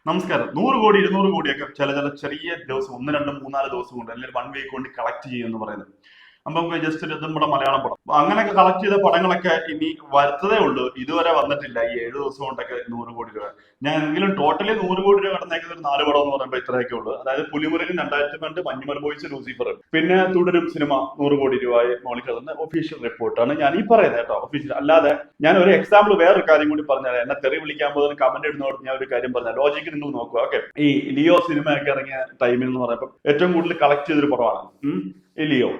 നമസ്കാരം. 100 കോടി 200 കോടിയൊക്കെ ചില ചെറിയ ദിവസം 1 2 3 4 ദിവസം കൊണ്ട് അല്ലെങ്കിൽ 1 വീക്ക് കൊണ്ട് കളക്ട് ചെയ്യുമെന്ന് പറയുന്നത്. അപ്പൊ നമുക്ക് ജസ്റ്റ് ഒരു നമ്മുടെ മലയാളം പടം അപ്പൊ അങ്ങനെയൊക്കെ കളക്ട് ചെയ്ത പടങ്ങളൊക്കെ ഇനി വരുത്തതേ ഉള്ളൂ. ഇതുവരെ വന്നിട്ടില്ല. ഈ 7 ദിവസം കൊണ്ടൊക്കെ 100 കോടി രൂപ. ഞാൻ എങ്കിലും ടോട്ടലി 100 കോടി രൂപ കടന്നേക്കുന്ന ഒരു 4 പടം എന്ന് പറയുമ്പോൾ ഇത്രയൊക്കെ ഉള്ളൂ. അതായത് പുലിമുരുകൻ 2002, മഞ്ഞുമൽ ബോയ്സ്, ലൂസിഫർ, പിന്നെ തുടരും സിനിമ 100 കോടി രൂപ മോളിൽ കടന്ന ഒഫീഷ്യൽ റിപ്പോർട്ടാണ് ഞാൻ ഈ പറയുന്നത് കേട്ടോ. ഒഫീഷ്യൽ അല്ലാതെ ഞാൻ ഒരു എക്സാമ്പിൾ വേറൊരു കാര്യം കൂടി പറഞ്ഞാൽ എന്നെ തെറി വിളിക്കാൻ പോകുന്ന കമന്റ് ഇടുന്നതോട് ഞാൻ ഒരു കാര്യം പറഞ്ഞാൽ ലോജിക്ക് നിങ്ങൾ നോക്കുക. ഓക്കെ, ഈ ലിയോ സിനിമയൊക്കെ ഇറങ്ങിയ ടൈമിൽ എന്ന് പറയുമ്പോൾ ഏറ്റവും കൂടുതൽ കളക്ട് ചെയ്തൊരു പടമാണ് ഈ ലിയോ.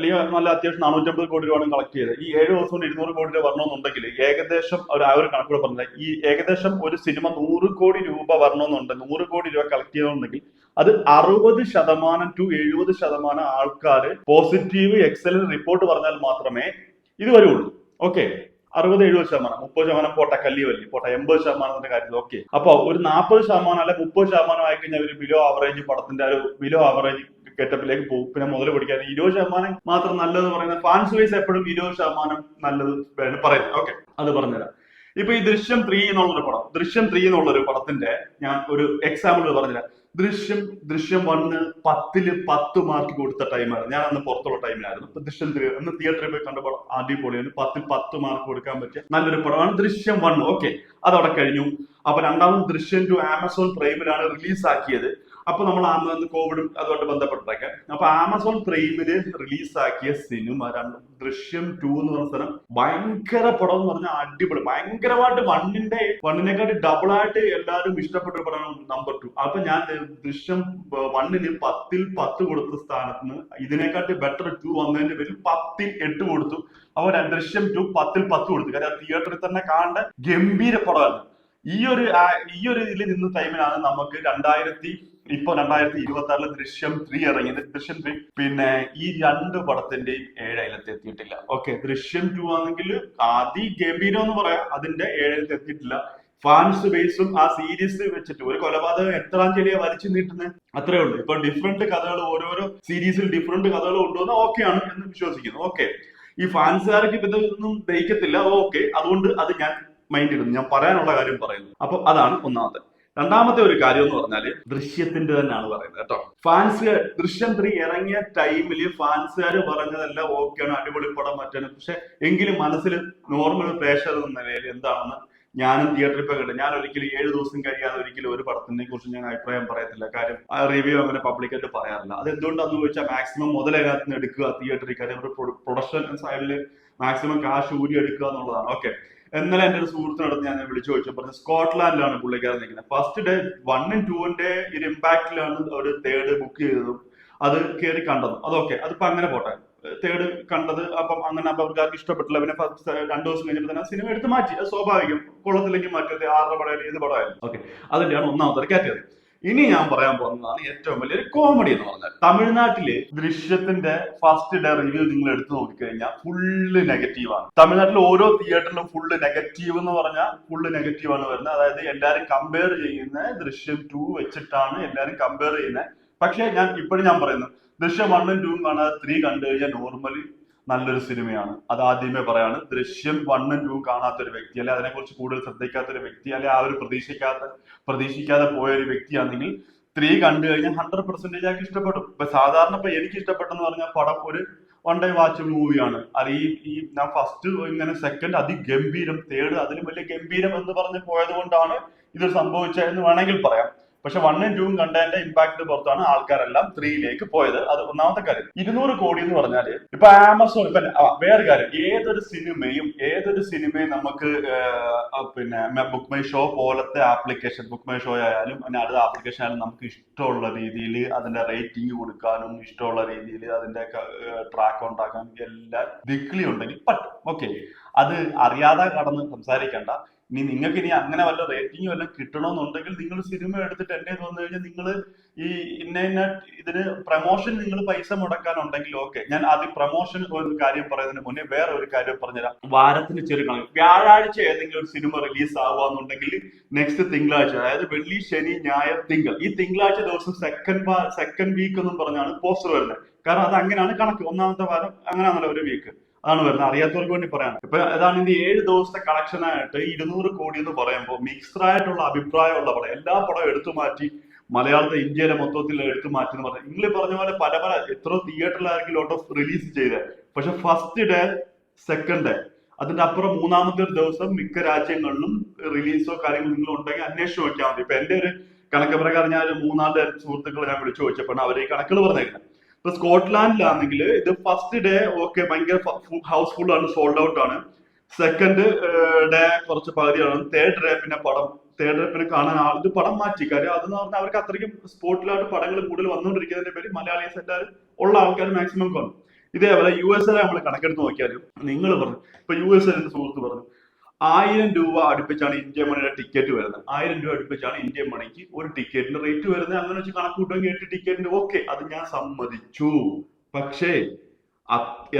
ലിയോ നല്ല അത്യാവശ്യം 450 കോടി രൂപയാണ് കളക്ട് ചെയ്തത്. ഈ 7 ദിവസം കൊണ്ട് 200 കോടി രൂപ വരണമെന്നുണ്ടെങ്കിൽ ഏകദേശം ആ ഒരു കണക്കൂടെ പറഞ്ഞത് ഈ ഏകദേശം ഒരു സിനിമ 100 കോടി രൂപ വരണമെന്നുണ്ട്, 100 കോടി രൂപ കളക്ട് ചെയ്യണമെന്നുണ്ടെങ്കിൽ അത് 60% to 70% ആൾക്കാർ പോസിറ്റീവ് എക്സലന്റ് റിപ്പോർട്ട് പറഞ്ഞാൽ മാത്രമേ ഇത് വരുള്ളൂ. ഓക്കെ, 60-70%, 30% പോട്ടെ, കല്ലി വല്ലി പോട്ടെ, 80% കാര്യത്തിൽ ഓക്കെ. അപ്പൊ ഒരു 40% അല്ലെ 30% ആയിക്കഴിഞ്ഞാൽ ഒരു ബിലോ ആവറേജ് പടത്തിന്റെ ഒരു ബിലോ ആവറേജ് ഗെറ്റപ്പിലേക്ക് പോകും. പിന്നെ മുതൽ പിടിക്കാൻ 20% മാത്രം നല്ലത് പറയുന്നത് ഫാൻസ് വൈസ് എപ്പോഴും 20% നല്ലത് പറയുന്നത്. ഓക്കെ, അത് പറഞ്ഞുതരാം. ഇപ്പൊ ഈ ദൃശ്യം 3 എന്നുള്ളൊരു പടത്തിന്റെ ഞാൻ ഒരു എക്സാമ്പിൾ പറഞ്ഞുതരാം. ദൃശ്യം 1 10 മാർക്ക് കൊടുത്ത ടൈമാണ്. ഞാൻ അന്ന് പുറത്തുള്ള ടൈമിലായിരുന്നു. ഇപ്പൊ ദൃശ്യം 3 അന്ന് തിയേറ്ററിൽ പോയി കണ്ട പടം അടിപൊളിയാണ്. 10 മാർക്ക് കൊടുക്കാൻ പറ്റിയ നല്ലൊരു പടമാണ് ദൃശ്യം 1. ഓക്കെ, അതവിടെ കഴിഞ്ഞു. അപ്പൊ രണ്ടാമത് ദൃശ്യം 2 ആമസോൺ പ്രൈമിലാണ് റിലീസ് ആക്കിയത്. അപ്പൊ നമ്മൾ കോവിഡും അതുകൊണ്ട് ബന്ധപ്പെട്ടൊക്കെ അപ്പൊ ആമസോൺ പ്രൈമില് റിലീസാക്കിയ സിനിമ ദൃശ്യം 2 എന്ന് പറഞ്ഞ സ്ഥലം ഭയങ്കര പടം എന്ന് പറഞ്ഞാൽ അടിപൊളി, ഭയങ്കരമായിട്ട് വണ്ണിനെക്കാട്ടി ഡബിൾ ആയിട്ട് എല്ലാവരും ഇഷ്ടപ്പെട്ട ഒരു പടമാണ് നമ്പർ 2. അപ്പൊ ഞാൻ ദൃശ്യം 1-ന് 10 കൊടുത്ത സ്ഥാനത്ത് ഇതിനെക്കാട്ടി ബെറ്റർ 2 വന്നതിന്റെ പേരിൽ 8 കൊടുത്തു. അപ്പൊ ദൃശ്യം 2 10 കൊടുത്തു. കാര്യം തിയേറ്ററിൽ തന്നെ കാണേണ്ട ഗംഭീര പടമാണ്. ഈ ഒരു ഇതിൽ നിന്ന ടൈമിലാണ് നമുക്ക് 2026 ദൃശ്യം 3 ഇറങ്ങിയത്. ദൃശ്യം 3 പിന്നെ ഈ 2 പടത്തിന്റെയും 7 എത്തിയിട്ടില്ല. ഓക്കെ, ദൃശ്യം 2 ആണെങ്കിൽ ഗംഭീരം എന്ന് പറയാം, അതിന്റെ 7 എത്തിയിട്ടില്ല. ഫാൻസ് ബേസും ആ സീരീസ് വെച്ചിട്ട് ഒരു കൊലപാതകം എത്രാം ചെറിയ വലിച്ചു നീട്ടുന്നത് അത്രേ ഉള്ളൂ. ഇപ്പൊ ഡിഫറെന്റ് കഥകൾ, ഓരോരോ സീരീസിൽ ഡിഫറെന്റ് കഥകൾ കൊണ്ടുവന്ന ഓക്കെയാണ് എന്ന് വിശ്വസിക്കുന്നു. ഓക്കെ, ഈ ഫാൻസുകാർക്ക് ഇതൊന്നും ദഹിക്കത്തില്ല. ഓക്കെ, അതുകൊണ്ട് അത് ഞാൻ മൈൻഡ് ഇടുന്നു, ഞാൻ പറയാനുള്ള കാര്യം പറയുന്നു. അപ്പൊ അതാണ് ഒന്നാമത്തെ. രണ്ടാമത്തെ ഒരു കാര്യം എന്ന് പറഞ്ഞാല് ദൃശ്യത്തിന്റെ തന്നെയാണ് പറയുന്നത് കേട്ടോ. ദൃശ്യം 3 ഇറങ്ങിയ ടൈമില് ഫാൻസുകാർ പറഞ്ഞതെല്ലാം ഓക്കെയാണ്, അടിപൊളി പടം മറ്റാണ്. പക്ഷെ എങ്കിലും മനസ്സിൽ നോർമൽ പ്രേക്ഷകർ എന്ന നിലയിൽ എന്താണെന്ന് ഞാനും തിയേറ്ററിൽ പോയി കണ്ടു. ഞാൻ ഒരിക്കലും 7 ദിവസം കഴിയാതെ ഒരിക്കലും ഒരു പടത്തിനെ കുറിച്ച് ഞാൻ അഭിപ്രായം പറയത്തില്ല. കാര്യം റിവ്യൂ അങ്ങനെ പബ്ലിക്കായിട്ട് പറയാറില്ല. അത് എന്തുകൊണ്ടാന്ന് ചോദിച്ചാൽ മാക്സിമം മുതലതിനകത്ത് നിന്ന് എടുക്കുക തിയേറ്ററിൽ. കാര്യം പ്രൊഡക്ഷൻ സൈഡിൽ മാക്സിമം കാശ് ഊരി എടുക്കുക എന്നുള്ളതാണ്. ഓക്കെ, ഇന്നലെ എന്റെ ഒരു സുഹൃത്തിനടുത്ത് ഞാൻ വിളിച്ചു ചോദിച്ചു, പറഞ്ഞു സ്കോട്ട്ലാൻഡിലാണ് പുള്ളിക്കാരൻ നിൽക്കുന്നത്. ഫസ്റ്റ് ഡേ 1 and 2 ഒരു ഇമ്പാക്റ്റിലാണ് ഒരു 3rd ബുക്ക് ചെയ്തതും അത് കയറി കണ്ടതും. അതൊക്കെ അതിപ്പോ അങ്ങനെ പോട്ടെ, 3rd കണ്ടത്. അപ്പം അങ്ങനെ അപ്പൊ അവർക്ക് ഇഷ്ടപ്പെട്ടില്ല. പിന്നെ 2 ദിവസം കഴിഞ്ഞപ്പോൾ തന്നെ സിനിമ എടുത്ത് മാറ്റി. അത് സ്വാഭാവികം, കൊള്ളത്തില്ലെങ്കിൽ മാറ്റത് 6 പടമായാലും ഏത് പടമായാലും. ഓക്കെ, അതിന്റെയാണ് ഒന്നാമത്തെ കാറ്റഗറി. ഇനി ഞാൻ പറയാൻ പോകുന്നതാണ് ഏറ്റവും വലിയൊരു കോമഡി എന്ന് പറഞ്ഞാൽ തമിഴ്നാട്ടില് ദൃശ്യത്തിന്റെ ഫസ്റ്റ് ഡേ റിവ്യൂ നിങ്ങൾ എടുത്തു നോക്കിക്കഴിഞ്ഞാൽ ഫുള്ള് നെഗറ്റീവാണ്. തമിഴ്നാട്ടിൽ ഓരോ തിയേറ്ററിലും ഫുള്ള് നെഗറ്റീവ് എന്ന് പറഞ്ഞാൽ ഫുള്ള് നെഗറ്റീവാണ് വരുന്നത്. അതായത് എല്ലാരും കമ്പയർ ചെയ്യുന്ന ദൃശ്യം 2 വെച്ചിട്ടാണ് എല്ലാരും കമ്പയർ ചെയ്യുന്നത്. പക്ഷെ ഞാൻ പറയുന്നു, ദൃശ്യം 1 and 2 കാണാതെ 3 കണ്ടു കഴിഞ്ഞാൽ നോർമലി നല്ലൊരു സിനിമയാണ്. അത് ആദ്യമേ പറയാണ്. ദൃശ്യം 1 and 2 കാണാത്ത ഒരു വ്യക്തി, അല്ലെ അതിനെക്കുറിച്ച് കൂടുതൽ ശ്രദ്ധിക്കാത്ത ഒരു വ്യക്തി, അല്ലെ ആ ഒരു പ്രതീക്ഷിക്കാതെ പോയ ഒരു വ്യക്തിയാണെങ്കിൽ 3 കണ്ടു കഴിഞ്ഞാൽ 100% ആക്കി ഇഷ്ടപ്പെടും. ഇപ്പൊ സാധാരണ ഇപ്പൊ എനിക്ക് ഇഷ്ടപ്പെട്ടെന്ന് പറഞ്ഞാൽ പടം ഒരു 1 day വാച്ച് മൂവിയാണ്. അത് ഈ ഞാൻ ഫസ്റ്റ് ഇങ്ങനെ സെക്കൻഡ് അതിഗംഭീരം, 3rd അതിലും വലിയ ഗംഭീരം എന്ന് പറഞ്ഞ് പോയത് കൊണ്ടാണ് ഇത് സംഭവിച്ചതെന്ന് വേണമെങ്കിൽ പറയാം. പക്ഷെ 1 and 2 കണ്ടതിന്റെ ഇമ്പാക്ട് പുറത്താണ് ആൾക്കാരെല്ലാം 3ലേക്ക് പോയത്. അത് ഒന്നാമത്തെ കാര്യം. 200 കോടി എന്ന് പറഞ്ഞാല് ഇപ്പൊ ആമസോൺ, ഇപ്പൊ വേറെ കാര്യം, ഏതൊരു സിനിമയും നമുക്ക് പിന്നെ ബുക്ക് മൈ ഷോ പോലത്തെ ആപ്ലിക്കേഷൻ, ബുക്ക് മൈ ഷോ ആയാലും അടുത്ത ആപ്ലിക്കേഷൻ ആയാലും നമുക്ക് ഇഷ്ടമുള്ള രീതിയിൽ അതിന്റെ റേറ്റിംഗ് കൊടുക്കാനും ഇഷ്ടമുള്ള രീതിയിൽ അതിന്റെ ട്രാക്ക് ഉണ്ടാക്കാനും എല്ലാം ദിക്ലി ഉണ്ടെങ്കിൽ പറ്റും. ഓക്കെ, അത് അറിയാതെ കടന്ന് സംസാരിക്കേണ്ട. നിങ്ങൾക്ക് ഇനി അങ്ങനെ വല്ല റേറ്റിംഗ് വല്ലതും കിട്ടണമെന്നുണ്ടെങ്കിൽ നിങ്ങൾ സിനിമ എടുത്തിട്ട് എന്നെ വന്നു കഴിഞ്ഞാൽ നിങ്ങൾ ഈ ഇന്ന ഇതിന് പ്രൊമോഷൻ നിങ്ങൾ പൈസ മുടക്കാനുണ്ടെങ്കിൽ ഓക്കെ. ഞാൻ ആദ്യം പ്രൊമോഷൻ ഒരു കാര്യം പറയുന്നതിന് മുന്നേ വേറെ ഒരു കാര്യം പറഞ്ഞുതരാം. വാരത്തിന് ചെറിയ കണക്ക്, വ്യാഴാഴ്ച ഏതെങ്കിലും ഒരു സിനിമ റിലീസ് ആവുകയെന്നുണ്ടെങ്കിൽ നെക്സ്റ്റ് തിങ്കളാഴ്ച, അതായത് വെള്ളി ശനി ഞായർ തിങ്കൾ, ഈ തിങ്കളാഴ്ച ദിവസം സെക്കൻഡ് വീക്ക് എന്നും പറഞ്ഞാണ് പോസ്റ്റർ വരുന്നത്. കാരണം അത് അങ്ങനെയാണ് കണക്ക്. ഒന്നാമത്തെ വാരം അങ്ങനെയാണല്ലോ ഒരു വീക്ക്. അതാണ് വരുന്നത്. അറിയാത്തവർക്ക് വേണ്ടി പറയാണ്. ഇപ്പൊ അതാണ് ഇതിന്റെ 7 ദിവസത്തെ കളക്ഷനായിട്ട് 200 കോടി എന്ന് പറയുമ്പോൾ മിക്സ്ഡ് ആയിട്ടുള്ള അഭിപ്രായമുള്ള പടം, എല്ലാ പടവും എടുത്തു മാറ്റി മലയാളത്തെ ഇന്ത്യയിലെ മൊത്തത്തിൽ എടുത്തു മാറ്റി എന്ന് പറഞ്ഞു. നിങ്ങൾ പറഞ്ഞ പോലെ പല പല എത്രയോ തിയേറ്ററിലായിരിക്കും ലോട്ട് ഓഫ് റിലീസ് ചെയ്തത്. പക്ഷെ ഫസ്റ്റ് ഡേ, സെക്കൻഡ് ഡേ, അതിന്റെ അപ്പുറം മൂന്നാമത്തെ ഒരു ദിവസം മിക്ക രാജ്യങ്ങളിലും റിലീസോ കാര്യങ്ങളോ നിങ്ങൾ ഉണ്ടെങ്കിൽ അന്വേഷിച്ച് നോക്കിയാൽ മതി. ഇപ്പൊ എന്റെ ഒരു കണക്ക് പ്രകാരം ഞാൻ ഒരു 3-4 സുഹൃത്തുക്കളെ ഞാൻ വിളിച്ചു ചോദിച്ചപ്പോൾ അവർ ഈ കണക്കുകൾ പറഞ്ഞേക്കുന്നത്. ഇപ്പൊ സ്കോട്ട്ലാൻഡിലാണെങ്കിൽ ഇത് ഫസ്റ്റ് ഡേ ഓക്കെ ഭയങ്കര ഹൗസ്ഫുൾ ആണ്, സോൾഡ് ഔട്ട് ആണ്. സെക്കൻഡ് ഡേ കുറച്ച് പകുതിയാണ്. തേർഡ് ഡേ പിന്നെ കാണാൻ ഇത് പടം മാറ്റി. കാര്യം അതെന്ന് പറഞ്ഞാൽ അവർക്ക് അത്രയ്ക്കും സ്പോട്ടിലായിട്ട് പടങ്ങൾ കൂടുതൽ വന്നുകൊണ്ടിരിക്കുന്നതിന്റെ പേര് മലയാളീസ് എല്ലാവരും ഉള്ള ആൾക്കാർ മാക്സിമം കാണും. ഇതേപോലെ US നമ്മൾ കണക്കെടുത്ത് നോക്കിയാലും നിങ്ങൾ പറഞ്ഞു, ഇപ്പൊ US സുഹൃത്ത് പറഞ്ഞു 1000 രൂപ അടുപ്പിച്ചാണ് ഇന്ത്യൻ മണിയുടെ ടിക്കറ്റ് വരുന്നത്. 1000 രൂപ അടുപ്പിച്ചാണ് ഇന്ത്യൻ മണിക്ക് ഒരു ടിക്കറ്റിന് റേറ്റ് വരുന്നത്. അങ്ങനെ വെച്ച് കണക്ക് കൂട്ടുമെങ്കിൽ 8 ടിക്കറ്റിന് ഓക്കെ, അത് ഞാൻ സമ്മതിച്ചു. പക്ഷേ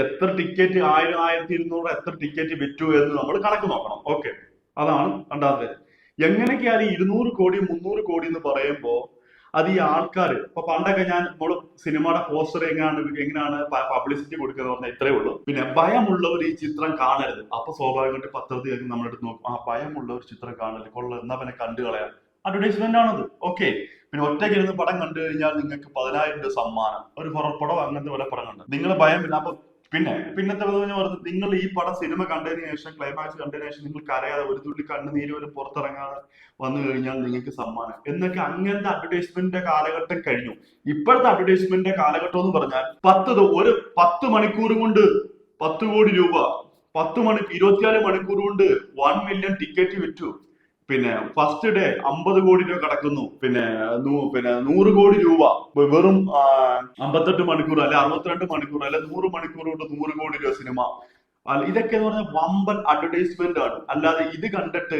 എത്ര ടിക്കറ്റ് 1000, 1200 എത്ര ടിക്കറ്റ് വിറ്റു എന്ന് നമ്മൾ കണക്ക് നോക്കണം. ഓക്കെ, അതാണ് രണ്ടാമത്തെ. എങ്ങനെയൊക്കെയാണ് 200 കോടി 300 കോടി എന്ന് പറയുമ്പോ അത് ഈ ആൾക്കാർ ഇപ്പൊ പണ്ടൊക്കെ നമ്മള് സിനിമയുടെ പോസ്റ്റർ എങ്ങനെയാണ് പബ്ലിസിറ്റി കൊടുക്കുക പറഞ്ഞാൽ ഇത്രേ ഉള്ളൂ. പിന്നെ ഭയമുള്ളവർ ഈ ചിത്രം കാണരുത്. അപ്പൊ സ്വാഭാവികമായിട്ട് പത്രത്തിൽ നമ്മളെടുത്ത് നോക്കും, ആ ഭയമുള്ള ഒരു ചിത്രം കാണരുത്, കൊള്ള എന്നാ പിന്നെ കണ്ടു കളയാൻ. അഡ്വർടൈസ്മെന്റ് ആണത്. ഓക്കെ, പിന്നെ ഒറ്റയ്ക്ക് ഇരുന്ന് പടം കണ്ടു കഴിഞ്ഞാൽ നിങ്ങൾക്ക് 10,000 രൂപ സമ്മാനം. ഒരു ഹൊറർ പടം, അങ്ങനത്തെ പല പടം കണ്ട് നിങ്ങൾ ഭയമില്ല. അപ്പൊ പിന്നത്തെ പറഞ്ഞത് നിങ്ങൾ ഈ പടം സിനിമ കണ്ടതിന് ശേഷം, ക്ലൈമാക്സ് കണ്ടതിന് ശേഷം നിങ്ങൾക്ക് അറിയാതെ ഒരു തുള്ളി കണ്ണുനീര് പോലും പുറത്തിറങ്ങാതെ വന്നു കഴിഞ്ഞാൽ നിങ്ങൾക്ക് സമ്മാനം എന്നൊക്കെ. അങ്ങനത്തെ അഡ്വർടൈസ്മെന്റിന്റെ കാലഘട്ടം കഴിഞ്ഞു. ഇപ്പോഴത്തെ അഡ്വർടൈസ്മെന്റിന്റെ കാലഘട്ടം എന്ന് പറഞ്ഞാൽ 10 മണിക്കൂർ കൊണ്ട് 10 കോടി രൂപ, 24 മണിക്കൂർ കൊണ്ട് 1 മില്യൺ ടിക്കറ്റ് വിറ്റു. പിന്നെ ഫസ്റ്റ് ഡേ 50 കോടി രൂപ കടക്കുന്നു. പിന്നെ 100 കോടി രൂപ വെറും 58 മണിക്കൂർ അല്ലെ 62 മണിക്കൂർ അല്ലെ 100 മണിക്കൂർ കൊണ്ട് 100 കോടി രൂപ സിനിമ. ഇതൊക്കെ എന്ന് പറഞ്ഞാൽ വമ്പൻ അഡ്വർടൈസ്മെന്റ് ആണ്. അല്ലാതെ ഇത് കണ്ടിട്ട്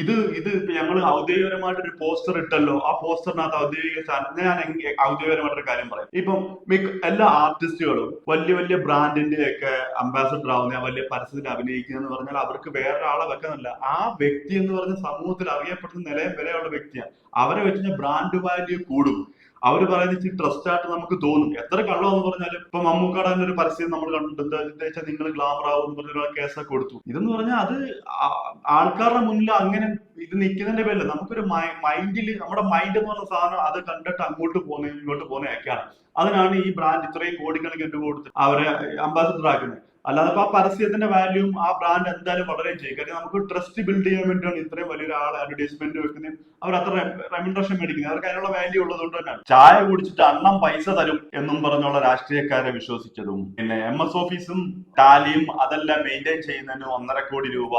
ഇത് ഞങ്ങൾ ഔദ്യോഗികപരമായിട്ട് ഒരു പോസ്റ്റർ ഇട്ടല്ലോ, ആ പോസ്റ്ററിനകത്ത് ഞാൻ ഔദ്യോഗികപരമായിട്ടൊരു കാര്യം പറയാം. ഇപ്പം എല്ലാ ആർട്ടിസ്റ്റുകളും വലിയ വലിയ ബ്രാൻഡിന്റെ ഒക്കെ അംബാസഡർ ആവുന്ന, വലിയ പരസ്യത്തിൽ അഭിനയിക്കുക എന്ന് പറഞ്ഞാൽ അവർക്ക് വേറൊരാളെ വെക്കുന്നില്ല. ആ വ്യക്തി എന്ന് പറഞ്ഞ സമൂഹത്തിൽ അറിയപ്പെടുന്ന നിലയും വിലയുള്ള വ്യക്തിയാണ്. അവരെ വെച്ച് ബ്രാൻഡ് വാല്യൂ കൂടും. അവര് പറയുന്നത് ഇച്ചിരി ട്രസ്റ്റ് ആയിട്ട് നമുക്ക് തോന്നും. എത്ര കള്ളം എന്ന് പറഞ്ഞാലും ഇപ്പൊ മമ്മൂക്കാടെ ഒരു പരസ്യം നമ്മൾ കണ്ടിട്ടുണ്ട്, എന്താ വെച്ചാൽ നിങ്ങൾ ഗ്ലാമർ ആവും എന്ന് പറഞ്ഞ കേസൊക്കെ കൊടുത്തു. ഇതെന്ന് പറഞ്ഞാൽ അത് ആൾക്കാരുടെ മുന്നിൽ അങ്ങനെ ഇത് നിൽക്കുന്നതിന്റെ പേരില്ല. നമുക്കൊരു മൈൻഡിൽ, നമ്മുടെ മൈൻഡ് എന്ന് പറഞ്ഞ സാധനം അത് കണ്ടിട്ട് അങ്ങോട്ട് പോകുന്ന ഇങ്ങോട്ട് പോകുന്നതൊക്കെയാണ്. അതിനാണ് ഈ ബ്രാൻഡ് ഇത്രയും കോടിക്കണക്കിന് രൂപ കൊടുത്ത് അവരെ അംബാസിഡർ ആക്കുന്നത്. അല്ലാതെ ഇപ്പൊ ആ പരസ്യത്തിന്റെ വാല്യൂം ആ ബ്രാൻഡ് എന്തായാലും വളരെ ചെയ്യും. കാര്യം നമുക്ക് ട്രസ്റ്റ് ബിൽഡ് ചെയ്യാൻ വേണ്ടിയാണ് ഇത്രയും വലിയൊരു ആളെ അഡ്വർടൈസ്മെന്റ് വെക്കുന്നത്. അവർ അത്ര റെമ്യൂണറേഷൻ മേടിക്കുന്നത്. അവർക്ക് അതിനുള്ള വാല്യൂ ഉള്ളത് കൊണ്ട് തന്നെയാണ്. ചായ കുടിച്ചിട്ട് അണ്ണം പൈസ തരും എന്നും പറഞ്ഞുള്ള രാഷ്ട്രീയക്കാരെ വിശ്വസിച്ചതും, പിന്നെ MS ഓഫീസും ടാലിയും അതെല്ലാം മെയിൻറ്റെയിൻ ചെയ്യുന്നതിന് 1.5 കോടി രൂപ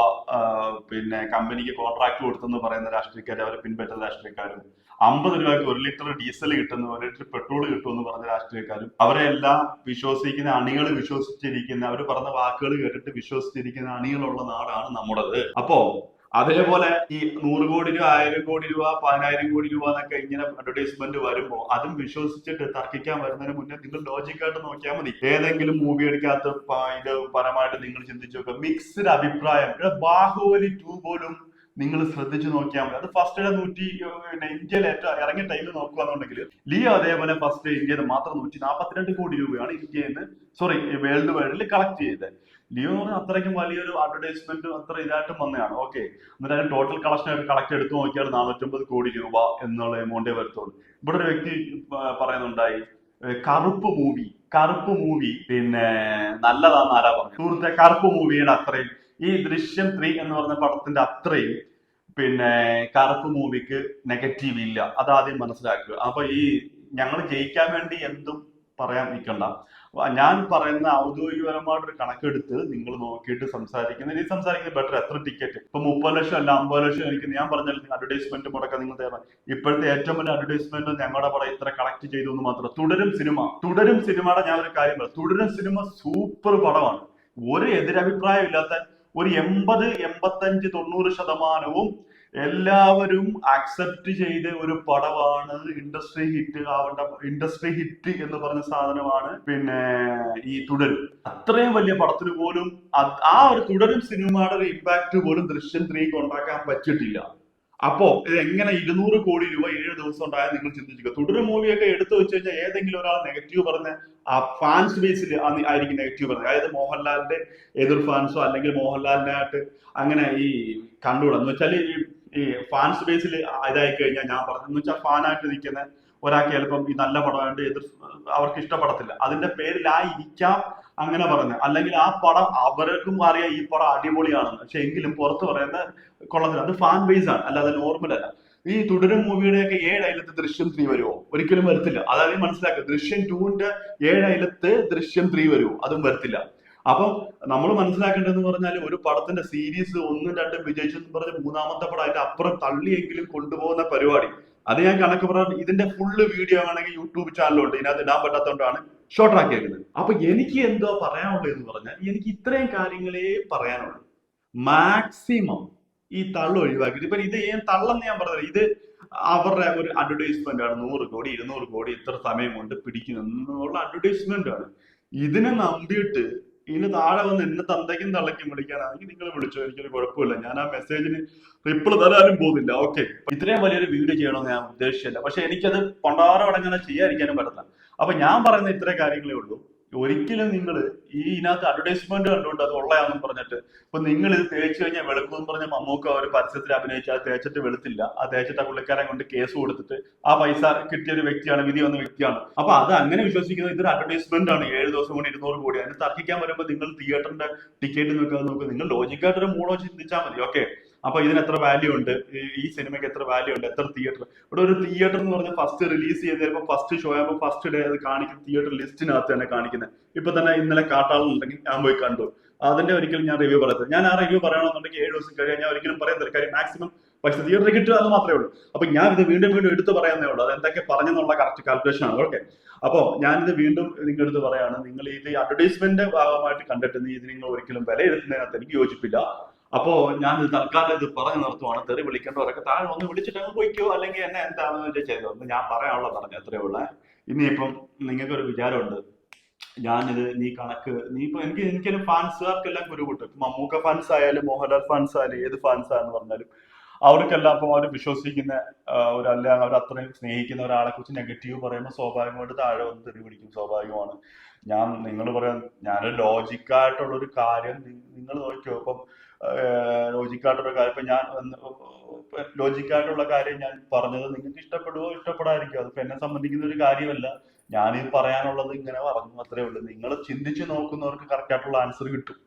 പിന്നെ കമ്പനിക്ക് കോൺട്രാക്ട് കൊടുത്തെന്ന് പറയുന്ന രാഷ്ട്രീയക്കാർ, അവരെ പിൻപറ്റുന്ന രാഷ്ട്രീയക്കാരും, 50 രൂപയ്ക്ക് 1 ലിറ്റർ ഡീസൽ കിട്ടുന്നു, 1 ലിറ്റർ പെട്രോൾ കിട്ടുമെന്ന് പറഞ്ഞ രാഷ്ട്രീയക്കാരും, അവരെ എല്ലാം വിശ്വസിക്കുന്ന അണികൾ വിശ്വസിച്ചിരിക്കുന്ന, അവർ പറഞ്ഞ വാക്കുകൾ കേട്ടിട്ട് വിശ്വസിച്ചിരിക്കുന്ന അണികളുള്ള നാടാണ് നമ്മുടേത്. അപ്പോ അതേപോലെ ഈ 100 കോടി രൂപ, 1000 കോടി രൂപ, 10,000 കോടി രൂപ എന്നൊക്കെ ഇങ്ങനെ അഡ്വർടൈസ്മെന്റ് വരുമ്പോൾ അതും വിശ്വസിച്ചിട്ട് തർക്കിക്കാൻ വരുന്നതിന് മുന്നേ നിങ്ങൾ ലോജിക്കായിട്ട് നോക്കിയാൽ മതി. ഏതെങ്കിലും മൂവി എടുക്കാത്ത ഇത് പരമായിട്ട് നിങ്ങൾ ചിന്തിച്ചു നോക്കുക. മിക്സ്ഡ് അഭിപ്രായം. ബാഹുബലി 2 പോലും നിങ്ങൾ ശ്രദ്ധിച്ചു നോക്കിയാൽ മതി. അത് ഫസ്റ്റ് ഇന്ത്യയിൽ ഏറ്റവും ഇറങ്ങിയ ടൈമിൽ നോക്കുകയാണെന്നുണ്ടെങ്കിൽ ലിയോ അതേപോലെ ഫസ്റ്റ് ഇന്ത്യയിൽ മാത്രം 142 കോടി രൂപയാണ് വേൾഡ് വൈഡിൽ കളക്ട് ചെയ്തത്. ലിയോ എന്ന് പറഞ്ഞാൽ അത്രയ്ക്കും വലിയൊരു അഡ്വർടൈസ്മെന്റ് അത്ര ഇതായിട്ടും വന്നതാണ്. ഓക്കെ, എന്നിട്ട് ടോട്ടൽ കളക്ഷൻ കളക്ട് എടുത്തു നോക്കിയാൽ 450 കോടി രൂപ എന്നുള്ള എമൗണ്ടേ വരത്തുള്ളൂ. ഇവിടെ ഒരു വ്യക്തി പറയുന്നുണ്ടായി, കറുപ്പ് മൂവി പിന്നെ നല്ലതാന്ന് ആരാ പറഞ്ഞു? സുഹൃത്തെ, കറുപ്പ് മൂവിയുടെ അത്രയും ഈ ദൃശ്യം 3 എന്ന് പറഞ്ഞ പടത്തിന്റെ അത്രയും പിന്നെ കറുപ്പ് മൂവിക്ക് നെഗറ്റീവ് ഇല്ല. അതാദ്യം മനസ്സിലാക്കുക. അപ്പൊ ഈ ഞങ്ങൾ ജയിക്കാൻ വേണ്ടി എന്തും പറയാൻ നിൽക്കണ്ട. ഞാൻ പറയുന്ന ഔദ്യോഗികപരമായിട്ടൊരു കണക്കെടുത്ത് നിങ്ങൾ നോക്കിയിട്ട് സംസാരിക്കുന്നത് ബെറ്റർ. എത്ര ടിക്കറ്റ് ഇപ്പൊ 30 ലക്ഷം അല്ല 50 ലക്ഷം എനിക്ക് ഞാൻ പറഞ്ഞാൽ അഡ്വർടൈസ്മെന്റ് മുടക്കാൻ നിങ്ങൾ തയ്യാറാണ്. ഇപ്പോഴത്തെ ഏറ്റവും വലിയ അഡ്വർടൈസ്മെന്റ് ഞങ്ങളുടെ പടം ഇത്ര കളക്ട് ചെയ്തു എന്ന് മാത്രം. തുടരും സിനിമയുടെ ഞാൻ ഒരു കാര്യം പറയാം. തുടരും സിനിമ സൂപ്പർ പടമാണ്. ഒരു എതിരഭിപ്രായം ഇല്ലാത്ത ഒരു 80, 85, 90% എല്ലാവരും അക്സെപ്റ്റ് ചെയ്ത ഒരു പടമാണ്. ഇൻഡസ്ട്രി ഹിറ്റ് എന്ന് പറഞ്ഞ സാധനമാണ് പിന്നെ ഈ തുടരും. അത്രയും വലിയ പടത്തിന് പോലും ആ ഒരു തുടരും സിനിമയുടെ ഒരു ഇമ്പാക്ട് പോലും ദൃശ്യം 3 ഉണ്ടാക്കാൻ പറ്റിയിട്ടില്ല. അപ്പോ ഇത് എങ്ങനെ 200 കോടി രൂപ 7 ദിവസം ഉണ്ടായാൽ നിങ്ങൾ ചിന്തിക്കുക. തുടരും മൂവിയൊക്കെ എടുത്തു വെച്ച് കഴിഞ്ഞാൽ ഏതെങ്കിലും ഒരാൾ നെഗറ്റീവ് പറഞ്ഞ ആ ഫാൻസ് ബേസിൽ ആയിരിക്കും നെഗറ്റീവ് പറഞ്ഞത്. അതായത് മോഹൻലാലിന്റെ എതിർ ഫാൻസോ അല്ലെങ്കിൽ മോഹൻലാലിനായിട്ട് അങ്ങനെ ഈ കണ്ടുകൂടാ എന്ന് വെച്ചാൽ ഈ ഫാൻസ് ബേസിൽ ഇതായി കഴിഞ്ഞാൽ ഞാൻ പറഞ്ഞെന്ന് വെച്ചാൽ ഫാനായിട്ട് നിൽക്കുന്ന ഒരാൾക്ക് ചിലപ്പം ഈ നല്ല പടമായിട്ട് എതിർ അവർക്ക് ഇഷ്ടപ്പെടത്തില്ല. അതിന്റെ പേരിലായിരിക്കാം അങ്ങനെ പറയുന്നത്. അല്ലെങ്കിൽ ആ പടം അവർക്കും അറിയാം ഈ പടം അടിപൊളിയാണെന്ന്, പക്ഷെ എങ്കിലും പുറത്ത് പറയുന്ന കൊള്ളത്തില്ല. അത് ഫാൻ ബേസ് ആണ്, അല്ലാതെ നോർമൽ അല്ല. ഈ തുടരും മൂവിയുടെയൊക്കെ 7 അയലത്ത് ദൃശ്യം 3 വരുമോ? ഒരിക്കലും വരത്തില്ല. അതായത് മനസ്സിലാക്കുക, ദൃശ്യം 2ന്റെ 7 അയലത്ത് ദൃശ്യം 3 വരുമോ? അതും വരത്തില്ല. അപ്പം നമ്മൾ മനസ്സിലാക്കേണ്ടതെന്ന് പറഞ്ഞാൽ ഒരു പടത്തിന്റെ സീരീസ് 1ഉം 2ഉം വിജയിച്ചെന്ന് പറഞ്ഞ് മൂന്നാമത്തെ പടം അതിന്റെ അപ്പുറം തള്ളിയെങ്കിലും കൊണ്ടുപോകുന്ന പരിപാടി. അത് ഞാൻ കണക്ക് പറഞ്ഞ ഇതിന്റെ ഫുള്ള് വീഡിയോ ആണെങ്കിൽ യൂട്യൂബ് ചാനലുണ്ട്, ഇതിനകത്ത് ഇടാൻ പറ്റാത്തതുകൊണ്ടാണ് ഷോർട്ട് ആക്കിയേക്കുന്നത്. അപ്പൊ എനിക്ക് എന്തോ പറയാനുള്ളത് എന്ന് പറഞ്ഞാൽ എനിക്ക് ഇത്രയും കാര്യങ്ങളേ പറയാനുള്ളൂ. മാക്സിമം ഈ തള്ളു ഒഴിവാക്കിയിട്ട് ഇപ്പൊ ഇത് തള്ളെന്ന് ഞാൻ പറഞ്ഞത്, ഇത് അവരുടെ ഒരു അഡ്വർടൈസ്മെന്റ് ആണ്. 100 കോടി 200 കോടി ഇത്ര സമയം കൊണ്ട് പിടിക്കുന്നുള്ള അഡ്വർടൈസ്മെന്റ് ആണ്. ഇതിനെ നമ്പിയിട്ട് ഇതിന് താഴെ വന്ന് എന്നെ തന്തയ്ക്കും തള്ളയ്ക്കും വിളിക്കാനാണെങ്കിൽ നിങ്ങൾ വിളിച്ചോ, എനിക്കൊരു കുഴപ്പമില്ല. ഞാൻ ആ മെസ്സേജിന് റിപ്ലൈ തരാനും പോകുന്നില്ല. ഓക്കെ, ഇത്രയും വലിയൊരു വീഡിയോ ചെയ്യണമെന്ന് ഞാൻ ഉദ്ദേശിച്ചില്ല, പക്ഷെ എനിക്കത് പണ്ടാറടങ്ങനെ ചെയ്യാതിരിക്കാനും പറ്റില്ല. അപ്പൊ ഞാൻ പറയുന്ന ഇത്രയും കാര്യങ്ങളേ ഉള്ളൂ. ഒരിക്കലും നിങ്ങൾ ഇതിനകത്ത് അഡ്വർടൈസ്മെന്റ് കണ്ടുകൊണ്ട് അത് ഉള്ളയാണെന്ന് പറഞ്ഞിട്ട് ഇപ്പൊ നിങ്ങൾ ഇത് തേച്ച് കഴിഞ്ഞാൽ വെളുക്കും പറഞ്ഞ മമ്മൂക്ക ഒരു പരസ്യത്തിൽ അഭിനയിച്ച് അത് തേച്ചിട്ട് വെളുത്തില്ല, ആ തേച്ചിട്ട് ആ പുള്ളിക്കാരൻ കൊണ്ട് കേസ് കൊടുത്തിട്ട് ആ പൈസ കിട്ടിയ ഒരു വ്യക്തിയാണ്, വിധി വന്ന വ്യക്തിയാണ്. അപ്പൊ അത് അങ്ങനെ വിശ്വസിക്കുന്നത് ഇതൊരു അഡ്വർടൈസ്മെന്റ് ആണ്. 7 ദിവസം കൊണ്ട് 200 കോടി. അതിന് തർക്കിക്കാൻ വരുമ്പോൾ നിങ്ങൾ തിയേറ്ററിന്റെ ടിക്കറ്റ് നോക്കുക. നിങ്ങൾ ലോജിക്കായിട്ടൊരു മൂളോ ചിന്തിച്ചാൽ മതി. ഓക്കെ, അപ്പൊ ഇതിന് എത്ര വാല്യൂ ഉണ്ട്, ഈ സിനിമയ്ക്ക് എത്ര വാല്യൂ ഉണ്ട്, എത്ര തിയേറ്റർ. ഇവിടെ ഒരു തിയേറ്റർ എന്ന് പറഞ്ഞാൽ ഫസ്റ്റ് റിലീസ് ചെയ്ത് ചിലപ്പോൾ ഫസ്റ്റ് ഷോ ആകുമ്പോൾ ഫസ്റ്റ് ഡേ അത് കാണിക്കുന്ന തിയേറ്റർ ലിസ്റ്റിനകത്ത് തന്നെ കാണിക്കുന്നത്. ഇപ്പൊ തന്നെ ഇന്നലെ കാട്ടാളുണ്ടെങ്കിൽ ഞാൻ പോയി കണ്ടു. അതിന്റെ ഒരിക്കലും ഞാൻ റിവ്യൂ പറയത്തില്ല. ഞാൻ ആ റിവ്യൂ പറയണമെന്നുണ്ടെങ്കിൽ 7 ദിവസം കഴിഞ്ഞാൽ ഞാൻ ഒരിക്കലും പറയത്തില്ല. കാര്യം മാക്സിമം പക്ഷെ തിയേറ്ററിൽ കിട്ടുക അത് മാത്രമേ ഉള്ളൂ. അപ്പൊ ഞാൻ ഇത് വീണ്ടും വീണ്ടും എടുത്ത് പറയാന്നേ ഉള്ളൂ. അത് എന്തൊക്കെ പറഞ്ഞെന്നുള്ള കറക്റ്റ് കാൽക്കുലേഷൻ ആണ്. ഓക്കെ, അപ്പൊ ഞാനിത് വീണ്ടും നിങ്ങളുടെ അടുത്ത് പറയാണ്, നിങ്ങൾ ഇത് അഡ്വർടൈസ്മെന്റ് ഭാഗമായിട്ട് കണ്ടിട്ട് ഇത് നിങ്ങൾ ഒരിക്കലും വിലയിരുത്തുന്നതിനകത്ത് എനിക്ക് യോജിപ്പില്ല. അപ്പോ ഞാൻ തൽക്കാലം ഇത് പറഞ്ഞു നിർത്തുവാണ്. തെറി വിളിക്കേണ്ടവരൊക്കെ താഴെ ഒന്ന് വിളിച്ചിട്ട് അങ്ങ് പോയിക്കോ, അല്ലെങ്കിൽ എന്നെ എന്താണെന്ന് വെച്ചാൽ ചെയ്തോ. ഞാൻ പറയാനുള്ള പറഞ്ഞു അത്രേ ഉള്ളേ. ഇനിയിപ്പം നിങ്ങൾക്കൊരു വിചാരമുണ്ട്, ഞാനിത് നീ ഇപ്പൊ എനിക്കൊരു ഫാൻസുകാർക്കെല്ലാം കുരുകൂട്ടും. മമ്മൂക്ക ഫാൻസ് ആയാലും മോഹൻലാൽ ഫാൻസ് ആയാലും ഏത് ഫാൻസ് ആണെന്ന് പറഞ്ഞാലും അവർക്കെല്ലാം അപ്പം അവർ വിശ്വസിക്കുന്ന അവർ അത്രയും സ്നേഹിക്കുന്ന ഒരാളെ കുറിച്ച് നെഗറ്റീവ് പറയുമ്പോൾ സ്വാഭാവികമായിട്ട് താഴെ വന്ന് തെറി പിടിക്കും, സ്വാഭാവികമാണ്. നിങ്ങൾ പറയാൻ ഞാനൊരു ലോജിക്കായിട്ടുള്ള ഒരു കാര്യം നിങ്ങൾ നോക്കിയോ. ഇപ്പം ലോജിക്കായിട്ടുള്ള കാര്യം ഇപ്പൊ ഞാൻ ലോജിക്കായിട്ടുള്ള കാര്യം ഞാൻ പറഞ്ഞത് നിങ്ങൾക്ക് ഇഷ്ടപ്പെടുവോ ഇഷ്ടപ്പെടാതിരിക്കും, അതിപ്പോ എന്നെ സംബന്ധിക്കുന്ന ഒരു കാര്യമല്ല. ഞാനീ പറയാനുള്ളത് ഇങ്ങനെ പറഞ്ഞു, അത്രേ ഉള്ളൂ. നിങ്ങൾ ചിന്തിച്ച് നോക്കുന്നവർക്ക് കറക്റ്റ് ആയിട്ടുള്ള ആൻസർ കിട്ടും.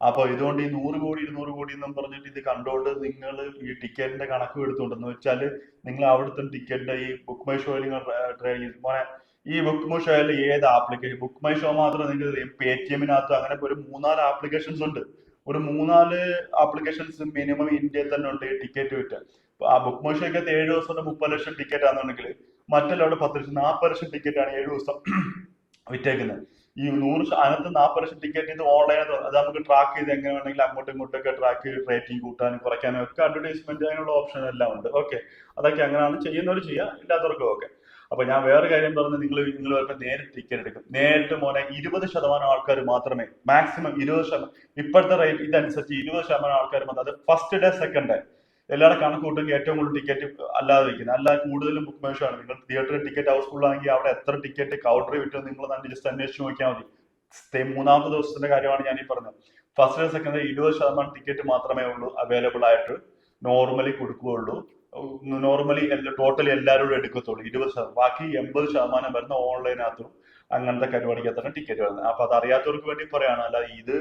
അപ്പൊ ഇതുകൊണ്ട് ഈ 100 കോടി 200 കോടി എന്നും പറഞ്ഞിട്ട് ഇത് കണ്ടോണ്ട് നിങ്ങൾ ഈ ടിക്കറ്റിന്റെ കണക്ക് എടുത്തോണ്ടെന്ന് വെച്ചാല് നിങ്ങൾ അവിടുത്തെ ടിക്കറ്റിന്റെ ഈ ബുക്ക് മൈ ഷോയിൽ ഈ ബുക്ക് മൈ ഷോയിൽ ഏത് ആപ്ലിക്കേഷൻ, ബുക്ക് മൈ ഷോ മാത്രം നിങ്ങൾ പേടിഎമ്മിനകത്ത് അങ്ങനെ ഒരു 3-4 ആപ്ലിക്കേഷൻസ് ഉണ്ട്. ഒരു 3-4 ആപ്ലിക്കേഷൻസ് മിനിമം ഇന്ത്യയിൽ തന്നെ ഉണ്ട് ഈ ടിക്കറ്റ് വിറ്റ്. ആ ബുക്ക് മൈ ഷോയ്ക്ക് 7 ദിവസം 30 ലക്ഷം ടിക്കറ്റ് ആണെന്നുണ്ടെങ്കിൽ മറ്റെല്ലാവിടെ 10 ലക്ഷം 40 ലക്ഷം ടിക്കറ്റ് ആണ് 7 ദിവസം വിറ്റേക്കുന്നത്. ഈ 100 അതിനകത്ത് 40 ലക്ഷം ടിക്കറ്റ് ഇത് ഓൺലൈൻ അത് നമുക്ക് ട്രാക്ക് ചെയ്ത് എങ്ങനെ വേണമെങ്കിൽ അങ്ങോട്ടും ഇങ്ങോട്ടൊക്കെ ട്രാക്ക് ചെയ്ത് റേറ്റിംഗ് കൂട്ടാനും കുറയ്ക്കാനും ഒക്കെ അഡ്വർടൈസ്മെന്റ് അതിനുള്ള ഓപ്ഷൻ എല്ലാം ഉണ്ട്. ഓക്കെ, അതൊക്കെ അങ്ങനെയാണ് ചെയ്യുന്നവർ ചെയ്യുക, ഇല്ലാത്തവർക്കും ഓക്കെ. അപ്പൊ ഞാൻ വേറെ കാര്യം പറഞ്ഞ് നിങ്ങൾ നേരിട്ട് ടിക്കറ്റ് എടുക്കും. നേരിട്ട് മോനെ 20% ആൾക്കാർ മാത്രമേ, മാക്സിമം 20%, ഇപ്പോഴത്തെ റേറ്റ് ഇതനുസരിച്ച് 20% ആൾക്കാർ മാത്രം, അത് ഫസ്റ്റ് ഡേ സെക്കൻഡ് ഡേ എല്ലാവരുടെ കണക്ക് കൂട്ടുമെങ്കിൽ ഏറ്റവും കൂടുതൽ ടിക്കറ്റ് അല്ലാതെ വയ്ക്കുന്നത്, അല്ലാതെ കൂടുതലും ബുക്ക് മൈ ഷോ ആണ്. നിങ്ങൾ തിയേറ്ററിൽ ടിക്കറ്റ് ഹൗസ്ഫുൾ ആണെങ്കിൽ അവിടെ എത്ര ടിക്കറ്റ് കൗണ്ടറിൽ വിറ്റോ നിങ്ങൾ തന്നെ ജസ്റ്റ് അന്വേഷിച്ച് നോക്കിയാൽ മതി. മൂന്നാമത്തെ ദിവസത്തിന്റെ കാര്യമാണ് ഞാൻ ഈ പറഞ്ഞത്. First day second day 20% ticket മാത്രമേ ഉള്ളൂ അവൈലബിൾ ആയിട്ട് നോർമലി കൊടുക്കുകയുള്ളൂ. നോർമലി ടോട്ടലി എല്ലാവരോടും എടുക്കത്തുള്ളൂ 20%. ബാക്കി 80% വരുന്ന ഓൺലൈനകത്തും അങ്ങനത്തെ പരിപാടിക്കകത്താണ് ടിക്കറ്റ് വരുന്നത്. അപ്പൊ അത് അറിയാത്തവർക്ക് വേണ്ടി പറയാണ്, അല്ല ഇത്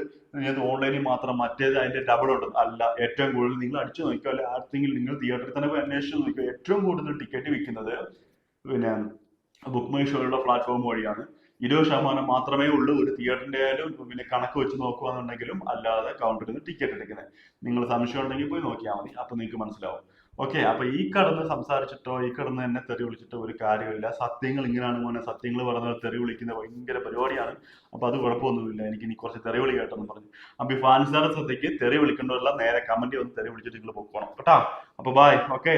ഓൺലൈനിൽ മാത്രം, മറ്റേത് അതിന്റെ ഡബിൾ ഉണ്ട് അല്ല. ഏറ്റവും കൂടുതൽ നിങ്ങൾ അടിച്ചു നോക്കിയോ, അല്ലെ ആർക്കെങ്കിലും നിങ്ങൾ തിയേറ്ററിൽ തന്നെ പോയി അന്വേഷിച്ച് നോക്കിയോ, ഏറ്റവും കൂടുതൽ ടിക്കറ്റ് വിൽക്കുന്നത് പിന്നെ ബുക്ക് മൈ ഷോയുടെ പ്ലാറ്റ്ഫോം വഴിയാണ്. 20% മാത്രമേ ഉള്ളൂ ഒരു തിയേറ്ററിന്റെ ആയാലും പിന്നെ കണക്ക് വെച്ച് നോക്കുകയാണെന്നുണ്ടെങ്കിലും അല്ലാതെ കൗണ്ടറിൽ നിന്ന് ടിക്കറ്റ് എടുക്കുന്നത്. നിങ്ങൾ സംശയം ഉണ്ടെങ്കിൽ പോയി നോക്കിയാൽ മതി, അപ്പൊ നിങ്ങൾക്ക് മനസ്സിലാവും. ഓക്കെ, അപ്പൊ ഈ കടന്ന് സംസാരിച്ചിട്ടോ ഈ കടന്ന് എന്നെ തെറി വിളിച്ചിട്ടോ ഒരു കാര്യമില്ല. സത്യങ്ങൾ ഇങ്ങനെയാണ് മോനെ, സത്യങ്ങൾ പറഞ്ഞ തെറി വിളിക്കുന്ന ഭയങ്കര പരിപാടിയാണ്. അപ്പൊ അത് കുഴപ്പമൊന്നുമില്ല. എനിക്ക് ഇനി കുറച്ച് തെറി വിളി കേട്ടെന്ന് പറഞ്ഞു. അപ്പൊ ഈ ഫാൻസാരുടെ ശ്രദ്ധയ്ക്ക് തെറി വിളിക്കേണ്ടവരെല്ലാം നേരെ കമന്റ് വന്ന് തെറി വിളിച്ചിട്ട് നിങ്ങൾ പൊക്കോണം കേട്ടാ. അപ്പൊ ബൈ. ഓക്കെ.